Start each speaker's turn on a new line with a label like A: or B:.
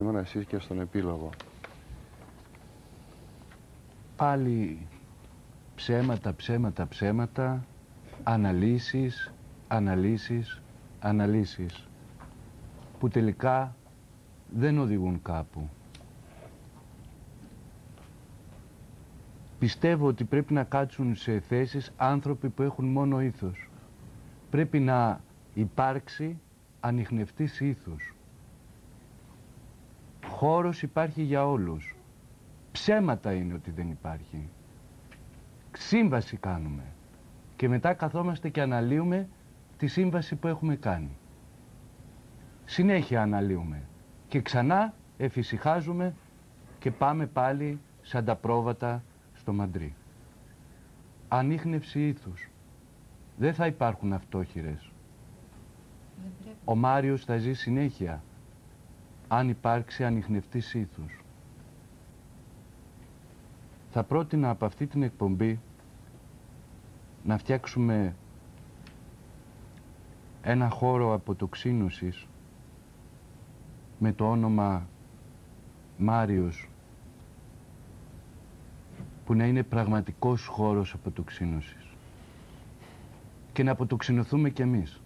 A: Εσείς και στον επίλογο.
B: Πάλι ψέματα, ψέματα, ψέματα, αναλύσεις, αναλύσεις, αναλύσεις, που τελικά δεν οδηγούν κάπου. Πιστεύω ότι πρέπει να κάτσουν σε θέσεις άνθρωποι που έχουν μόνο ήθος. Πρέπει να υπάρξει ανιχνευτής ήθους. Χώρος υπάρχει για όλους. Ψέματα είναι ότι δεν υπάρχει. Σύμβαση κάνουμε. Και μετά καθόμαστε και αναλύουμε τη σύμβαση που έχουμε κάνει. Συνέχεια αναλύουμε. Και ξανά εφησυχάζουμε και πάμε πάλι σαν τα πρόβατα στο μαντρί. Ανίχνευση ήθους. Δεν θα υπάρχουν αυτόχειρες. Ο Μάριος θα ζει συνέχεια αν υπάρξει ανιχνευτής ήθους. Θα πρότεινα από αυτή την εκπομπή να φτιάξουμε ένα χώρο αποτοξίνωσης με το όνομα Μάριος, που να είναι πραγματικός χώρος αποτοξίνωσης και να αποτοξινωθούμε κι εμείς.